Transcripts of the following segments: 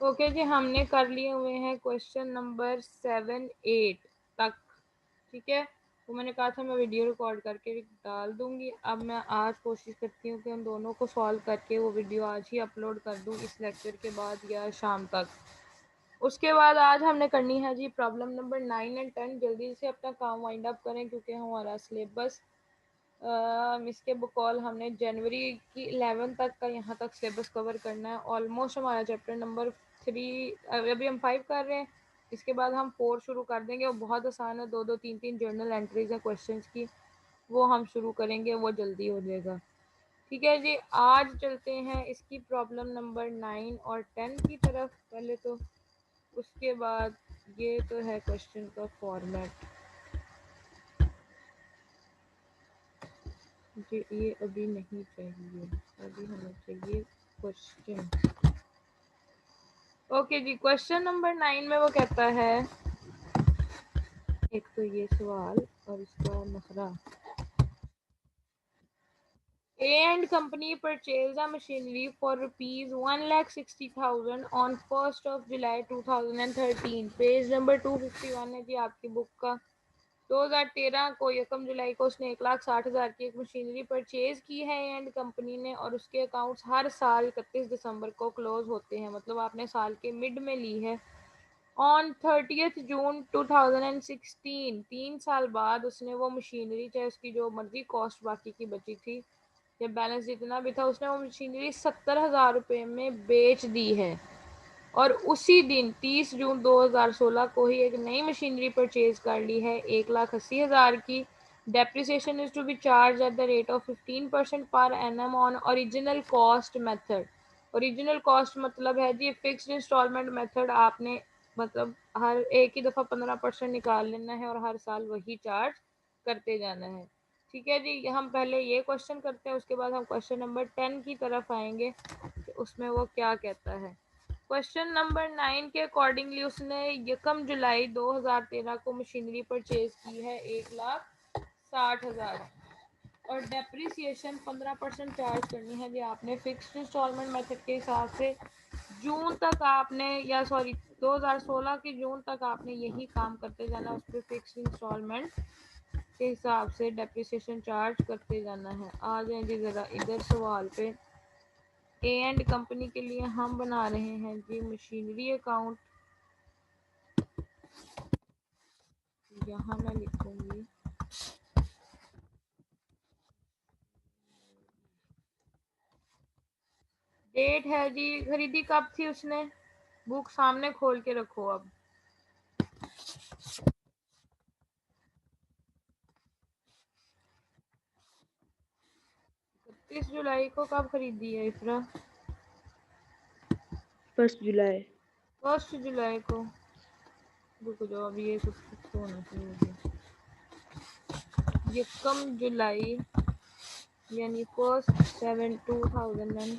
Okay जी, हमने कर लिए हुए हैं क्वेश्चन नंबर 7-8 तक। ठीक है, तो मैंने कहा था मैं वीडियो रिकॉर्ड करके डाल दूंगी। अब मैं आज कोशिश करती हूँ कि उन दोनों को सॉल्व करके वो वीडियो आज ही अपलोड कर दूँ इस लेक्चर के बाद या शाम तक। उसके बाद आज हमने करनी है जी प्रॉब्लम नंबर 9 और 10। जल्दी से अपना काम वाइंड अप करें क्योंकि हमारा सिलेबस इसके बकौल हमने जनवरी की 11 तक का यहाँ तक सिलेबस कवर करना है। ऑलमोस्ट हमारा चैप्टर नंबर 3 अभी हम 5 कर रहे हैं। इसके बाद हम 4 शुरू कर देंगे। वो बहुत आसान है, 2-2 3-3 जर्नल एंट्रीज है क्वेश्चंस की, वो हम शुरू करेंगे, वो जल्दी हो जाएगा। ठीक है जी, आज चलते हैं इसकी प्रॉब्लम नंबर 9 और 10 की तरफ पहले तो। उसके बाद ये तो है क्वेश्चन का फॉर्मेट जी, ये अभी नहीं चाहिए, अभी हमें चाहिए क्वेश्चन। ओके जी, क्वेश्चन नंबर 9 में वो कहता है, एक तो ये सवाल और इसका नखरा। A and company purchased a machinery for rupees 1,60,000 on 1st of July 2013। Page number 251 है जी आपकी बुक का। 2013 को 1 जुलाई को उसने 1,60,000 की एक मशीनरी परचेज की है एंड कंपनी ने, और उसके अकाउंट्स हर साल 31 दिसंबर को क्लोज होते हैं। मतलब आपने साल के मिड में ली है। ऑन 30th जून 2016, 3 साल बाद उसने वो मशीनरी, चाहे उसकी जो मर्जी कॉस्ट बाकी की बची थी या बैलेंस जितना भी था, उसने वो मशीनरी 70,000 रुपये में बेच दी है। और उसी दिन 30 जून 2016 को ही एक नई मशीनरी परचेज कर ली है 1,80,000 की। Depreciation is to be charge at the rate of 15% per annum on original cost method. Original cost मतलब है जी फिक्स्ड इंस्टॉलमेंट मेथड। आपने मतलब हर एक ही दफ़ा 15% निकाल लेना है और हर साल वही चार्ज करते जाना है। ठीक है जी, हम पहले ये क्वेश्चन करते हैं, उसके बाद हम क्वेश्चन नंबर 10 की तरफ आएंगे कि उसमें वो क्या कहता है। क्वेश्चन नंबर 9 के अकॉर्डिंगली उसने 1 जुलाई 2013 को मशीनरी परचेज की है 1,60,000 और डेप्रिसिएशन 15% चार्ज करनी है जी आपने फिक्स्ड इंस्टॉलमेंट मेथड के हिसाब से। जून तक आपने, या सॉरी 2016 की जून तक आपने यही काम करते जाना, उस पर फिक्स्ड इंस्टॉलमेंट के हिसाब से डेप्रिसिएशन चार्ज करते जाना है। आ जाए जी ज़रा इधर सवाल पे। ए एंड कंपनी के लिए हम बना रहे हैं जी मशीनरी अकाउंट। यहाँ मैं लिखूंगी डेट है जी, खरीदी कब थी उसने, बुक सामने खोल के रखो। अब 31 जुलाई को कब खरीदी है इफ्रा? 1 जुलाई। 1 जुलाई को। रुक जाओ, अब ये कुछ होना चाहिए। 1 जुलाई यानी 1 7 2013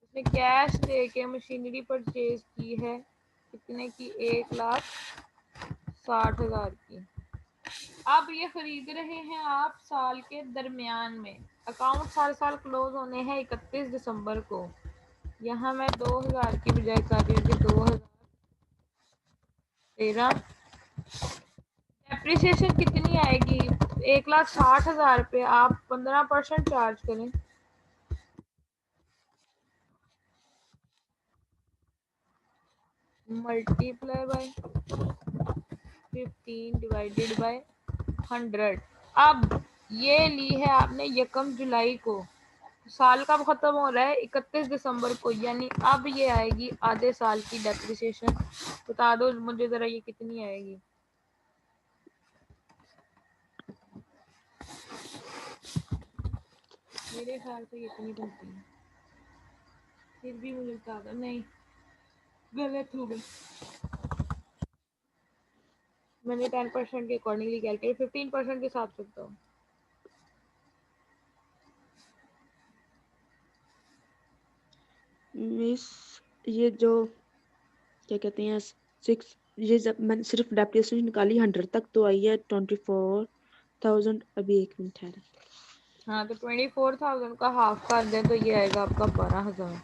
उसने कैश दे के मशीनरी परचेज की है कितने की, 1,60,000 की। अब ये खरीद रहे हैं आप साल के दरमियान में। अकाउंट हर साल क्लोज होने हैं 31 दिसंबर को। यहाँ मैं 2000 की बजाय कर रही हूँ 2013। डेप्रिसिएशन कितनी आएगी, 1,60,000 पे आप 15% चार्ज करें। Multiply by 15 divided by 100। अब ये ली है आपने 1 जुलाई को, साल कब खत्म हो रहा है, 31 दिसंबर को, यानी अब ये आएगी आधे साल की डेप्रिसिएशन। बता दो मुझे जरा ये कितनी आएगी। मेरे ख्याल से इतनी बनती है, फिर भी मुझे बता दो। नहीं, गलत हो गई। मैंने 10% के अकॉर्डिंगली कैलकुलेट, 15% के साथ सकता हूँ। मिस, ये जो क्या कहते हैं 6, ये जब मैंने सिर्फ डेप्रिसिएशन निकाली 100 तक तो आई है 24,000। अभी 1 मिनट है। हाँ तो 24,000 का हाफ कर दे तो ये आएगा आपका 12,000।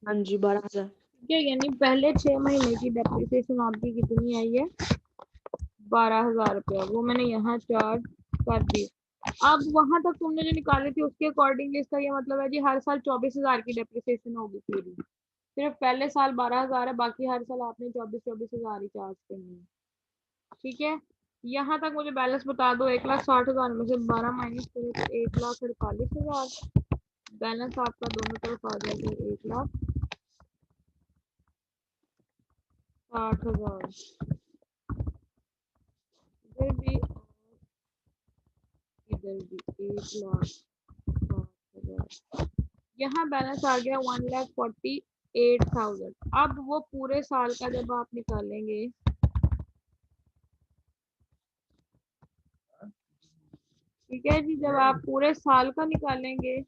हाँ जी 12,000। ठीक है, यानी पहले 6 महीने की डेप्रिसिएशन आपकी कितनी आई है? 12,000 रुपया। वो मैंने यहाँ चार्ज कर दी। अब वहां तक तुमने जो निकाली थी उसके अकॉर्डिंग इसका ये मतलब है जी हर साल 24,000 की डेप्रिसिएशन होगी पूरी। सिर्फ पहले साल 12,000 है, बाकी हर साल आपने 24,000 ही चार्ज करनी है। ठीक है, यहाँ तक मुझे बैलेंस बता दो। 1,60,000 में से 12 माइनस करें तो 1,48,000। बैलेंस आपका दोनों तरफ आ जाएगा 1,60,000। इधर भी इधर भी 1,60,000। यहाँ बैलेंस आ गया 1,48,000। अब वो पूरे साल का जब आप निकालेंगे, ठीक है जी, जब आप पूरे साल का निकालेंगे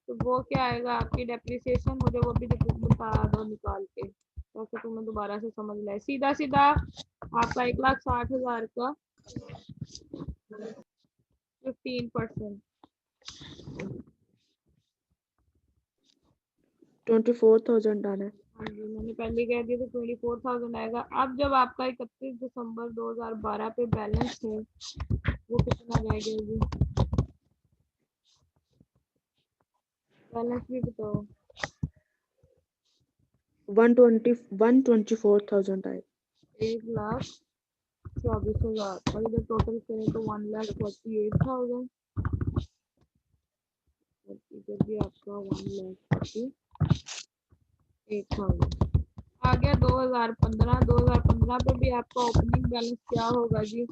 तो वो क्या आएगा आपकी डेप्रिसिएशन? मुझे वो भी बता दो निकाल के ताकि तुम्हें दोबारा से समझ लाए। सीधा सीधा आपका 1,60,000 का 15%। 24,000 आना है। हाँ जी, मैंने पहले कह दिया तो 24,000 आएगा। अब जब आपका 31 दिसंबर 2012 पे बैलेंस है वो कितना रह गया जी? बैलेंस भी बताओ। 124,000 आए। 1,24,000 और इधर टोटल करें तो 1,48,000 और इधर भी आपका 1,48,000 आ गया। 2015 पे भी आपका ओपनिंग बैलेंस क्या होगा जी?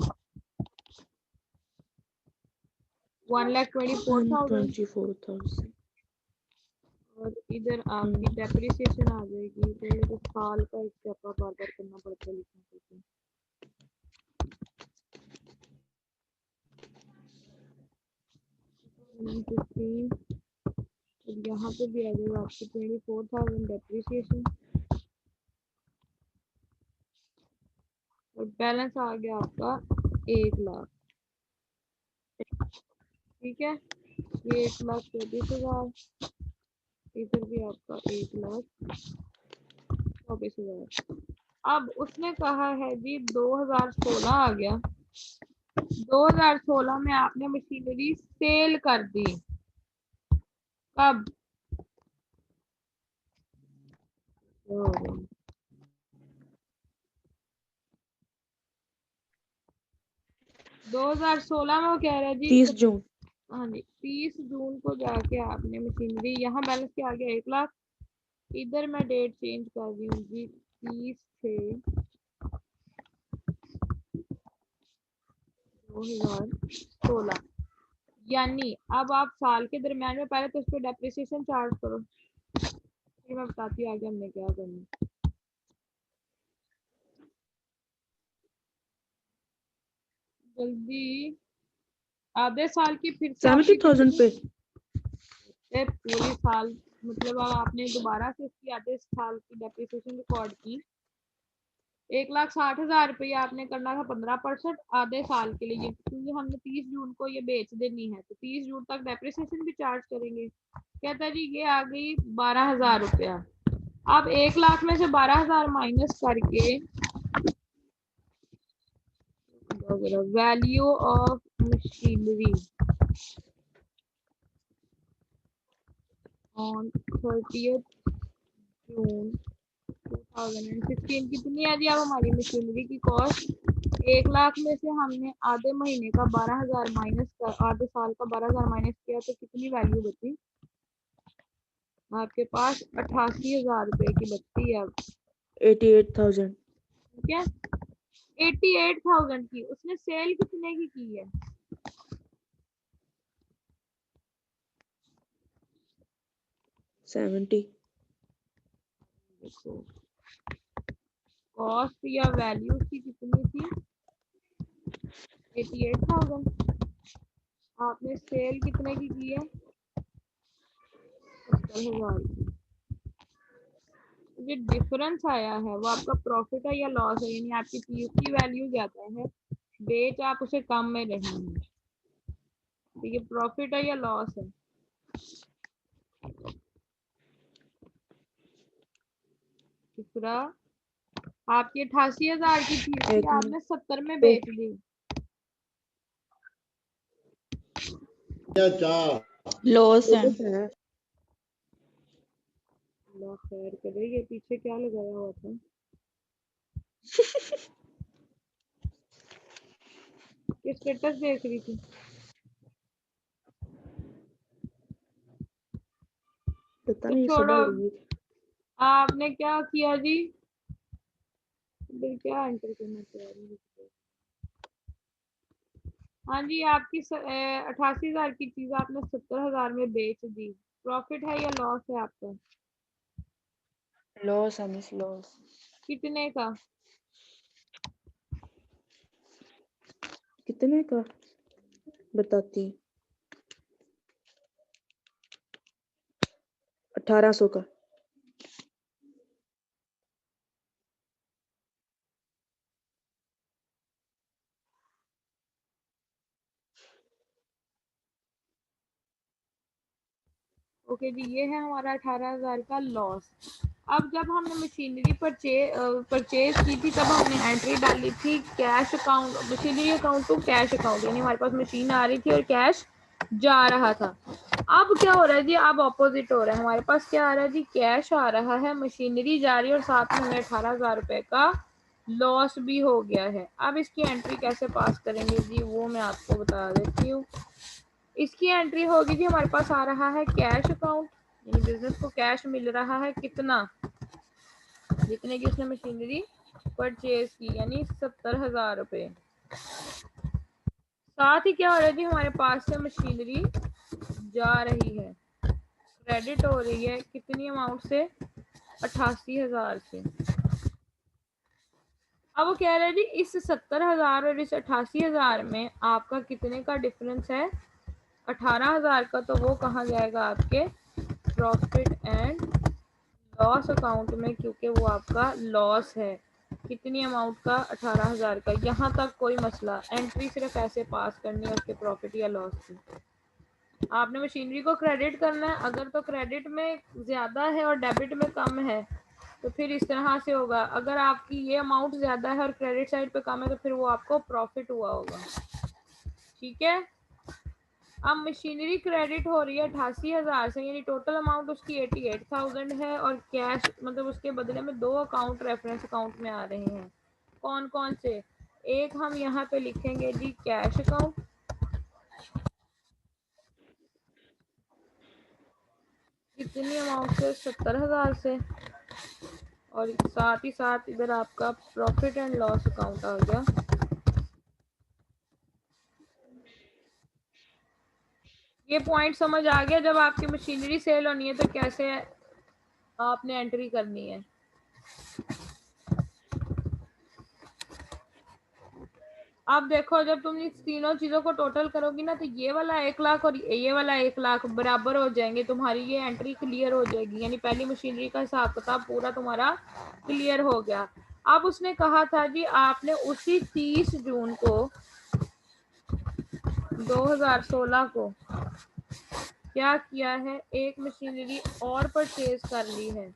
1,24,000 124,000। और इधर आपकी डेप्रिसिएशन आ जाएगी। पहले तो साल का एक स्टेप बार बार करना पड़ता है, लिखना पड़ता है। 15 और यहाँ पे भी आ जाएगा आपकी 24,000 डेप्रिसिएशन और बैलेंस आ गया आपका 1,00,000। ठीक है, ये 1,24,000, इधर भी आपका 1,24,000। अब उसने कहा है जी 2016 आ गया। 2016 में आपने मशीनरी सेल कर दी। कब? 2016 में वो कह रहा है जी 30 जून। हाँ जी, 30 जून को जाके आपने मशीनरी, यहाँ बैलेंस क्या आ गया? 1,00,000। इधर मैं डेट चेंज कर रही हूँ जी, 30/6/2016। यानी अब आप साल के दरम्यान में पहले तो उस पर डेप्रिसिएशन चार्ज करो, फिर मैं बताती हूँ आगे हमने क्या करना। जल्दी। आधे साल की फिर से आपकी 70,000 पे। पूरी साल मतलब अब आपने दोबारा से उसकी आधे साल की डेप्रिसिएशन रिकॉर्ड की। 1,60,000 रुपये आपने करना था 15% आधे साल के लिए, क्योंकि हमने 30 जून को ये बेच देनी है तो 30 जून तक डेप्रिसिएशन भी चार्ज करेंगे। कहता जी ये आ गई 12,000 रुपया। अब 1,00,000 में से 12,000 माइनस करके value of machinery on 30th जून 2016 कितनी है जी? अब हमारी मशीनरी की कॉस्ट 1,00,000 में से हमने आधे महीने का 12,000 माइनस कर, आधे साल का 12,000 माइनस किया तो कितनी वैल्यू बची आपके पास? 88,000 रुपए की बचती है अब। 88,000। ठीक है, 88,000 की उसने सेल कितने की है? 70। देखो, कॉस्ट या वैल्यू उसकी कितनी थी? 88,000। आपने सेल कितने की है? 70,000 की। जो डिफरेंस आया है वो आपका प्रॉफिट है या लॉस है, यानी आपकी चीज की वैल्यू ज्यादा है, बेच आप उसे कम में रहे हैं, तो ये प्रॉफिट है या लॉस है? इकरा, आपकी 88,000 की चीज थी, एक आपने मिनट 70 में पे बेच दी। लॉस है। अल्लाह खैर करे, ये पीछे क्या लगाया हुआ था? ये स्टेटस देख रही थी? पता तो नहीं छोड़ो, सुबह लगी थी। आपने क्या किया जी? फिर क्या एंटर करना चाह रही है? हाँ जी, आपकी 88,000 की चीज आपने 70,000 में बेच दी, प्रॉफिट है या लॉस है आपका? लॉस है मिस, लॉस। कितने का? कितने का बताती? 1800 का। ओके जी, ये है हमारा 18,000 का लॉस। अब जब हमने मशीनरी परचेज की थी, तब हमने एंट्री डाली थी cash account, machinery account to cash account, यानी हमारे पास मशीन आ रही थी और कैश जा रहा था। अब क्या हो रहा है जी, अब ऑपोजिट हो रहा है, हमारे पास क्या आ रहा है जी, कैश आ रहा है, मशीनरी जा रही है, और साथ में हमें 18,000 रुपए का लॉस भी हो गया है। अब इसकी एंट्री कैसे पास करेंगे जी, वो मैं आपको बता देती हूँ। इसकी एंट्री होगी जी, हमारे पास आ रहा है कैश अकाउंट, यानी बिजनेस को कैश मिल रहा है कितना, जितने की उसने मशीनरी परचेज की, यानी 70,000 रुपए। साथ ही क्या हो रहा है जी, हमारे पास से मशीनरी जा रही है, क्रेडिट हो रही है कितनी अमाउंट से, 88,000 से। अब वो कह रहे हैं जी, इस 70,000 और इस 88,000 में आपका कितने का डिफरेंस है, 18,000 का, तो वो कहाँ जाएगा आपके प्रॉफिट एंड लॉस अकाउंट में, क्योंकि वो आपका लॉस है। कितनी अमाउंट का, 18,000 का। यहाँ तक कोई मसला, एंट्री सिर्फ ऐसे पास करनी है उसके प्रॉफिट या लॉस की। आपने मशीनरी को क्रेडिट करना है, अगर तो क्रेडिट में ज्यादा है और डेबिट में कम है, तो फिर इस तरह से होगा। अगर आपकी ये अमाउंट ज्यादा है और क्रेडिट साइड पे कम है, तो फिर वो आपको प्रॉफिट हुआ होगा। ठीक है। अब मशीनरी क्रेडिट हो रही है 88,000 से, यानी टोटल अमाउंट उसकी 88,000 है, और कैश मतलब उसके बदले में दो अकाउंट रेफरेंस अकाउंट में आ रहे हैं। कौन कौन से? एक हम यहाँ पे लिखेंगे जी कैश अकाउंट, कितनी अमाउंट से, 70,000 से, और साथ ही साथ इधर आपका प्रॉफिट एंड लॉस अकाउंट आ गया। ये पॉइंट समझ आ गया, जब आपकी मशीनरी सेल होनी है तो कैसे आपने एंट्री करनी है। अब देखो, जब तुम इस तीनों चीजों को टोटल करोगी ना, तो ये वाला 1,00,000 और ये वाला 1,00,000 बराबर हो जाएंगे, तुम्हारी ये एंट्री क्लियर हो जाएगी, यानी पहली मशीनरी का हिसाब किताब पूरा तुम्हारा क्लियर हो गया। अब उसने कहा था जी, आपने उसी 30 जून को 2016 को क्या किया है, एक मशीनरी और परचेज कर ली है।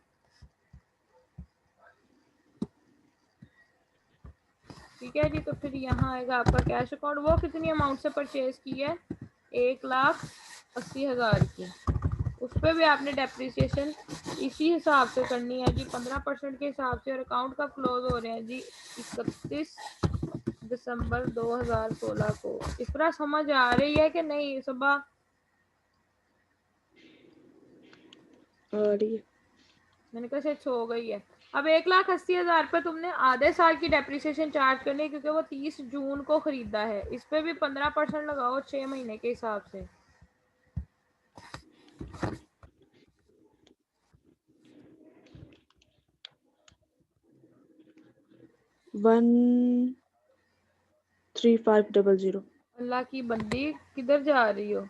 ठीक है जी, तो फिर यहाँ आएगा आपका कैश अकाउंट, वो कितनी अमाउंट से परचेज की है, 1,80,000 की। उस पर भी आपने डेप्रिसिएशन इसी हिसाब से करनी है जी, 15% के हिसाब से, और अकाउंट का क्लोज हो रहे हैं जी 31 दिसंबर 2016 को। इस तरह समझ आ रही है कि नहीं सुबह? और ये मैंने कहा शायद सो गई है। अब 1,80,000 पे तुमने आधे साल की डेप्रिसिएशन चार्ज करनी है, क्योंकि वो 30 जून को खरीदा है। इस पे भी 15% लगाओ 6 महीने के हिसाब से। 13500। अल्लाह की बंदी, किधर जा रही हो?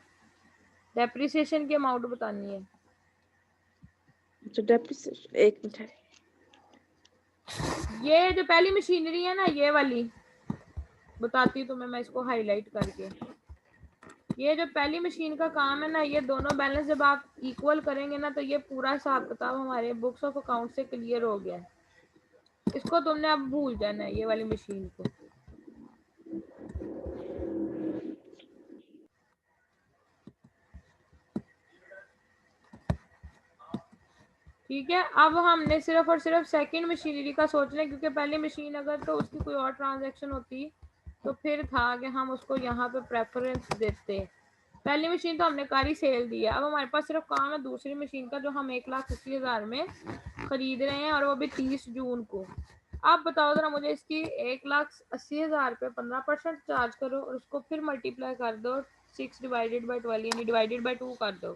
डेप्रिसिएशन की अमाउंट बतानी है। अच्छा डेप्रिसिएशन, एक मिनट है। ये जो पहली मशीनरी है ना, ये वाली बताती हूँ तुम्हें मैं इसको हाईलाइट करके। ये जो पहली मशीन का काम है ना, ये दोनों बैलेंस जब आप इक्वल करेंगे ना, तो ये पूरा हिसाब किताब हमारे बुक्स ऑफ अकाउंट से क्लियर हो गया है। इसको तुमने अब भूल जाना है, ये वाली मशीन को। ठीक है, अब हमने सिर्फ और सिर्फ सेकंड मशीनरी का सोचना है, क्योंकि पहली मशीन अगर तो उसकी कोई और ट्रांजैक्शन होती तो फिर था कि हम उसको यहाँ पे प्रेफरेंस देते। पहली मशीन तो हमने कारी सेल दी है, अब हमारे पास सिर्फ काम है दूसरी मशीन का, जो हम 1,80,000 में खरीद रहे हैं, और वो भी 30 जून को। आप बताओ जरा मुझे, इसकी 1,80,000 पे 15% चार्ज करो और उसको फिर मल्टीप्लाई कर दो 6/12, यानी डिवाइडेड बाई 2 कर दो,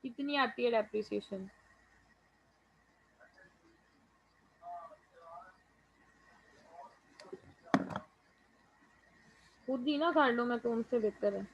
कितनी आती है डेप्रिसिएशन? खुद ही ना कर लो, मैं तुमसे बेहतर है।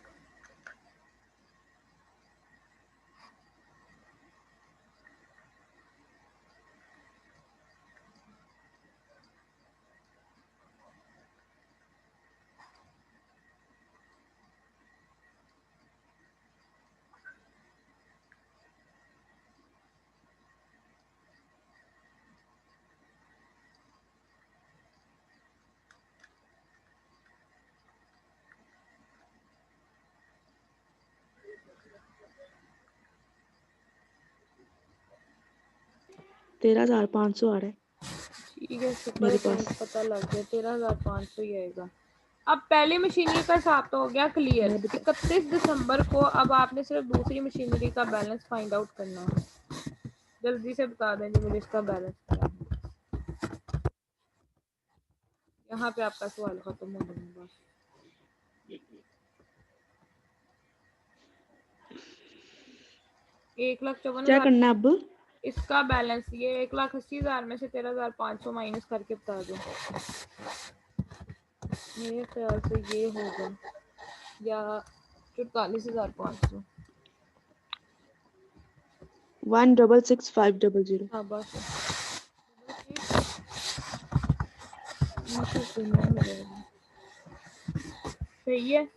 तेरह हजार पाँच सौ आ रहा है ठीक है, शुक्र है मेरे तुम्हें पास। पता लग गया, 13,500 ही आएगा। अब पहली मशीनरी का हिसाब तो हो गया क्लियर। मैं बता 31 दिसंबर को अब आपने सिर्फ दूसरी मशीनरी का बैलेंस फाइंड आउट करना है। जल्दी से बता दें जी मुझे इसका बैलेंस क्या है। यहाँ पे आपका सवाल खत्म हो जाएगा बस। 1,54,000 क्या करना है अब? इसका बैलेंस, ये 1,80,000 में से 13,500 माइनस करके बता दो। मेरे ख्याल से ये होगा, या 44,500। 166,500। हाँ बस, मुझे सुनना मिलेगा। सही है।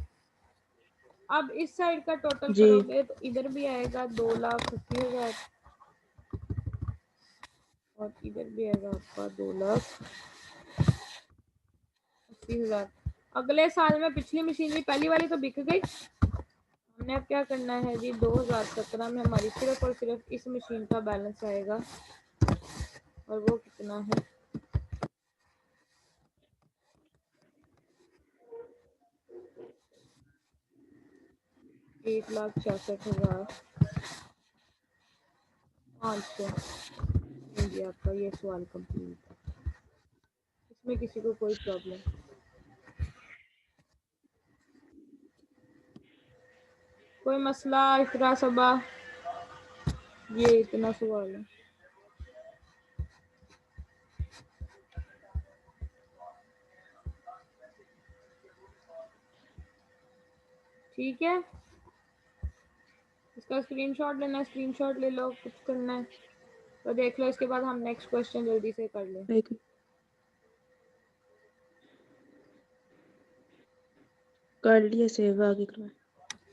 अब इस साइड का टोटल जी। करोगे तो इधर भी आएगा 2,80,000, और इधर भी आएगा आपका 2,80,000। अगले साल में पिछली मशीनरी पहली वाली तो बिक गई। हमने अब क्या करना है जी, 2017 में हमारी सिर्फ और सिर्फ इस मशीन का बैलेंस आएगा, और वो कितना है, 1,66,500। ये आपका ये सवाल कंप्लीट है। इसमें किसी को कोई प्रॉब्लम, कोई मसला, इतरा सबा, ये इतना सवाल है। ठीक है, इसका स्क्रीनशॉट लेना है, स्क्रीनशॉट ले लो, कुछ करना है तो देख लो, इसके बाद हम नेक्स्ट क्वेश्चन जल्दी से कर लें। एक कर लिए सेव, आगे करवाएं।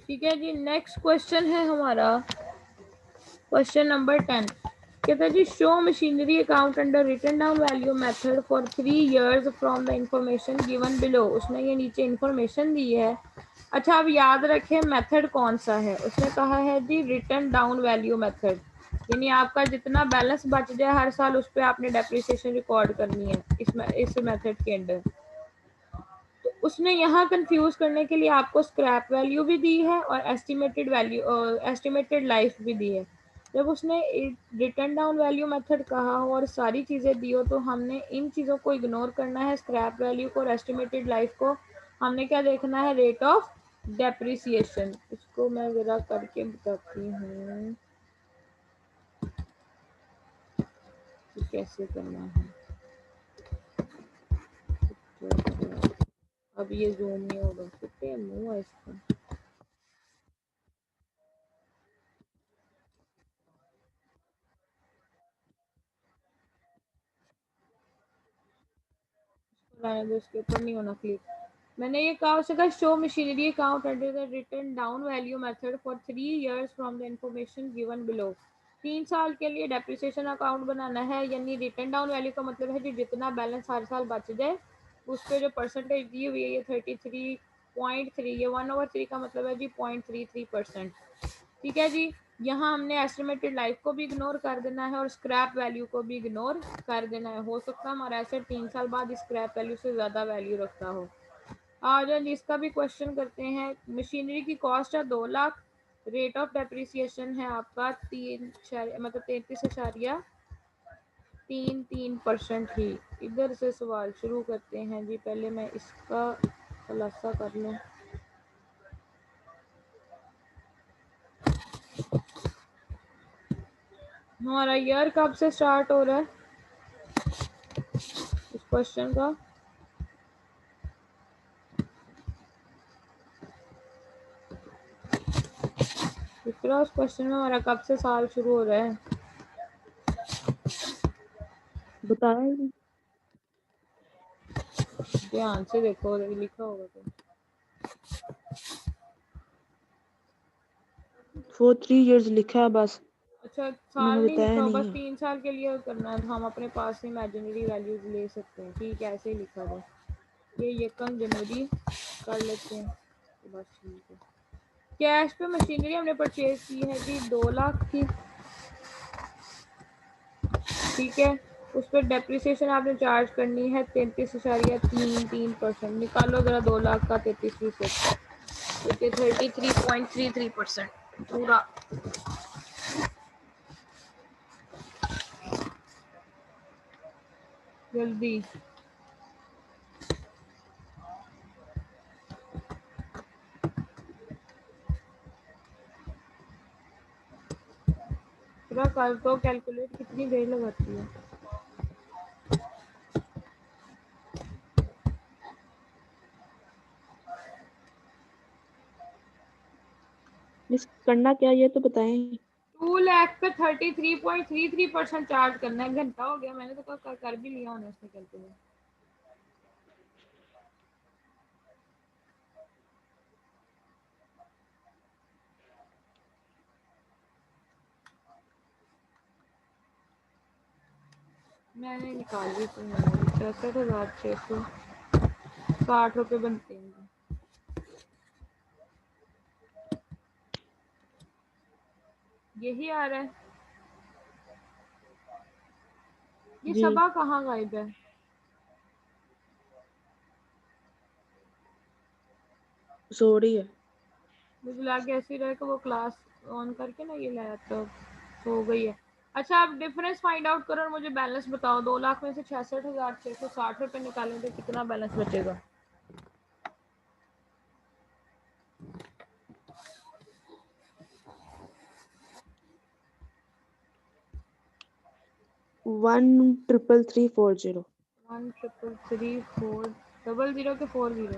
ठीक है जी, नेक्स्ट क्वेश्चन है हमारा क्वेश्चन नंबर 10। कहता है जी, show machinery account under written down value method for 3 years from the information given below. उसने ये नीचे इंफॉर्मेशन दी है। अच्छा, अब याद रखें मेथड कौन सा है। उसने कहा है जी रिटन डाउन वैल्यू मेथड, यानी आपका जितना बैलेंस बच जाए हर साल उस पर आपने डेप्रिसिएशन रिकॉर्ड करनी है इस मेथड के अंडर। तो उसने यहाँ कंफ्यूज करने के लिए आपको स्क्रैप वैल्यू भी दी है और एस्टिमेटेड वैल्यू, एस्टिमेटेड लाइफ भी दी है। जब उसने रिटर्न डाउन वैल्यू मेथड कहा हो और सारी चीज़ें दी हो, तो हमने इन चीज़ों को इग्नोर करना है, स्क्रैप वैल्यू को और एस्टिमेटेड लाइफ को। हमने क्या देखना है, रेट ऑफ डेप्रिसिएशन। इसको मैं ज़रा करके बताती हूँ कि कैसे करना है। अब ये जूम नहीं होगा, कितने मुँह है इसका। उसके ऊपर नहीं होना क्लिक। मैंने ये कहा उससे कहा show machinery account under the written down value method for 3 years from the information given below. 3 साल के लिए डेप्रिसिएशन अकाउंट बनाना है, यानी रिटन डाउन वैल्यू का मतलब है कि जितना बैलेंस हर साल बच जाए उस पर जो परसेंटेज दी हुई है ये 33.3, ये 1/3 का मतलब है जी 0.33%। ठीक है जी। यहाँ हमने एस्टिमेटेड लाइफ को भी इग्नोर कर देना है और स्क्रैप वैल्यू को भी इग्नोर कर देना है। हो सकता है हमारा एसेट 3 साल बाद स्क्रैप वैल्यू से ज़्यादा वैल्यू रखता हो। आ जाओ जी, इसका भी क्वेश्चन करते हैं। मशीनरी की कॉस्ट है 2 लाख, रेट ऑफ डेप्रिसिएशन है आपका 33.33% ही। इधर से सवाल शुरू करते हैं जी। पहले मैं इसका खुलासा कर लूँ। हमारा ईयर कब से स्टार्ट हो रहा है इस क्वेश्चन का? दूसरा, उस क्वेश्चन में हमारा कब से साल शुरू हो रहा है? बताया ही नहीं। ध्यान से देखो लिखा होगा तो। For 3 years लिखा है बस, अच्छा, साल उन्होंने नहीं बताया लिखा हो, नहीं बस है। 3 साल के लिए करना है। हम अपने पास से इमेजिनरी वैल्यूज ले सकते हैं। ठीक है, ऐसे ही लिखा है। ये यकम जनवरी कर लेते हैं तो बस ठीक है। कैश पे मशीनरी हमने परचेज की है जी 2 लाख की। ठीक है, उस पर डेप्रिसिएशन आपने चार्ज करनी है 33.33%। निकालो जरा 2 लाख का 33%, 33.33% पूरा। जल्दी पूरा कर दो। कैलकुलेट कितनी देर लगाती है? मिस करना क्या ये तो बताएं। 2 लाख पे 33.33% चार्ज करना है। घंटा हो गया, मैंने तो कर भी लिया होना इसमें कैलकुलेट। मैंने निकाली तो 66,660 बनते हैं। यही आ रहा है। ये जी सबा कहाँ गायब है? सो रही है। मुझे लगा ऐसे ही रहे कि वो क्लास ऑन करके ना ये लैपटॉप सो गई है। अच्छा, आप डिफरेंस फाइंड आउट करो और मुझे बैलेंस बताओ। 2 लाख में से 66,660 निकालें तो कितना बैलेंस बचेगा? 1,333,40। 1,333,400 के 40।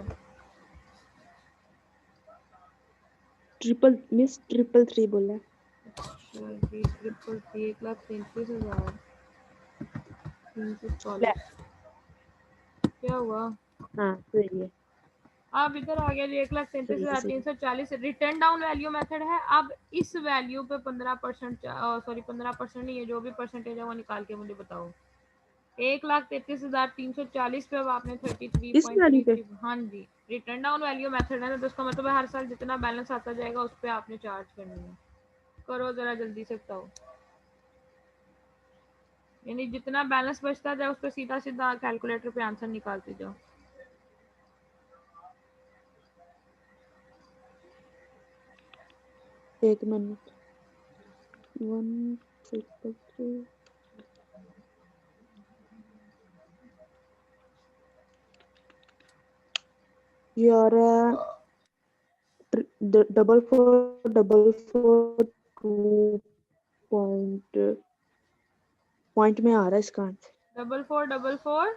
ट्रिपल मिस 333 बोला है। अच्छा जी, 1,33,33,340। ले, क्या हुआ? हाँ सही है। अब इधर आ गया जी। एक लाख तैंतीस सही है हजार सही तीन है। सौ चालीस रिटर्न डाउन वैल्यू मेथड है। अब इस वैल्यू पे 15%, सॉरी 15% नहीं है, जो भी परसेंटेज है वो निकाल के मुझे बताओ। 1,33,340 पे अब आपने थर्टी थ्री इस पॉइंट वाली थ्री पे थ्री हाँ जी, रिटर्न डाउन वैल्यू मेथड है ना, तो उसका मतलब है हर साल जितना बैलेंस आता जाएगा उस पर आपने चार्ज करनी है। करो जरा जल्दी से बताओ, यानी जितना बैलेंस बचता जाए उस पर सीधा सीधा कैलकुलेटर पे आंसर निकालते जाओ। एक मिनट। 1,333 ये आ रहा है 4,4,4,4 पॉइंट में आ रहा है इसका आंसर। 4,4,4,4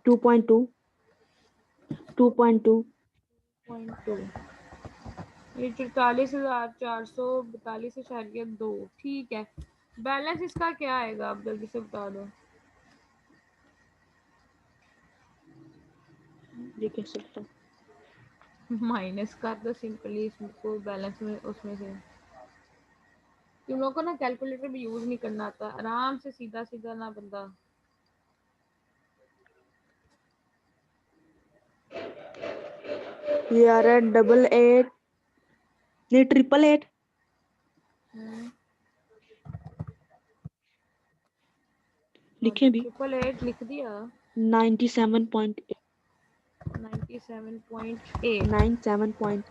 2.2 2.2। 2.2। ये 44,442.2। ठीक है, बैलेंस इसका क्या आएगा आप जल्दी से बता दो। ये कैसे होता है? माइनस कर दो सिंपली इसको बैलेंस में उसमें से। तुम लोग को ना कैलकुलेटर भी यूज नहीं करना आता, आराम से सीधा सीधा ना बंदा। ये आ रहा है 88, नहीं 888। लिखे भी 888 लिख दिया। 97.8। 97.8। 97.8।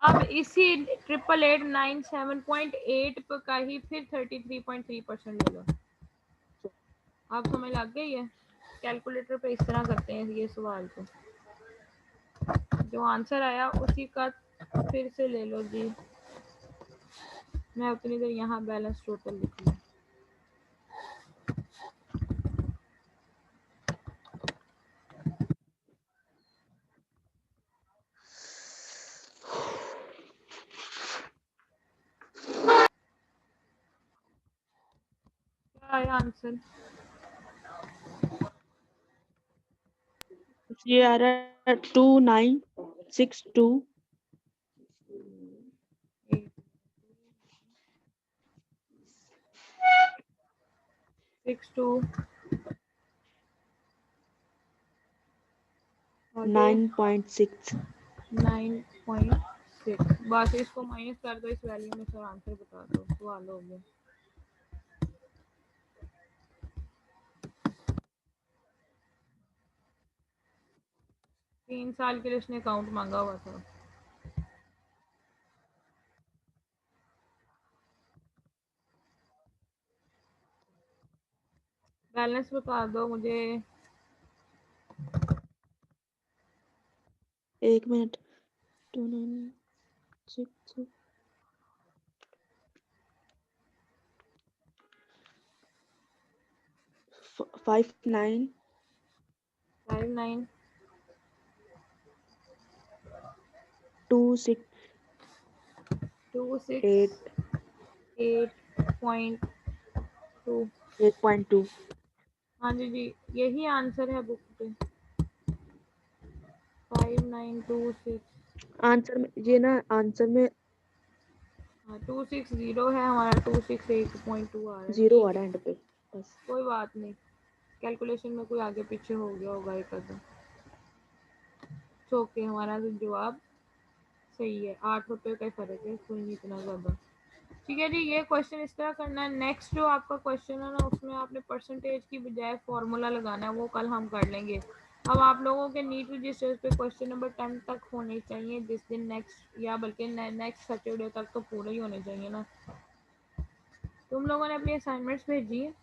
अब इसी 888 का ही फिर 33.3% ले लो। आप समझ लग गई है? कैलकुलेटर पे इस तरह करते हैं ये सवाल को। जो आंसर आया उसी का फिर से ले लो जी। मैं उतनी देर यहाँ बैलेंस टोटल लिख लूँ। क्या आया आंसर? ये आ रहा है 2962। 62 9.6। 9.6। बस इसको माइनस कर दो इस वैल्यू में, सर आंसर बता दो, सवाल हो गया। तीन साल के लिए उसने अकाउंट मांगा हुआ था। बैलेंस बता दो मुझे। 1 मिनट। 2966 59 59 26 8 26 8.2। 8.2। हाँ जी जी, यही आंसर है बुक पे। 5926। आंसर में ये ना आंसर में हाँ 260 है हमारा, 268.2 आ रहा है। 0 आ ठीक रहा है, है एंड पे बस। कोई बात नहीं। कैलकुलेशन में कोई आगे पीछे हो गया होगा एक आधा। ओके, हमारा तो जवाब सही है। 8 रुपए का फर्क है, कोई नहीं इतना ज्यादा। ठीक है जी, ये क्वेश्चन इस तरह करना है। नेक्स्ट जो आपका क्वेश्चन है ना, उसमें आपने परसेंटेज की बजाय फॉर्मूला लगाना है, वो कल हम कर लेंगे। अब आप लोगों के नीट रजिस्टर्स पे क्वेश्चन नंबर 10 तक होने चाहिए जिस दिन नेक्स्ट, या बल्कि नेक्स्ट सैटरडे तक तो पूरे ही होने चाहिए ना। तुम लोगों ने अपनी असाइनमेंट्स भेजी है?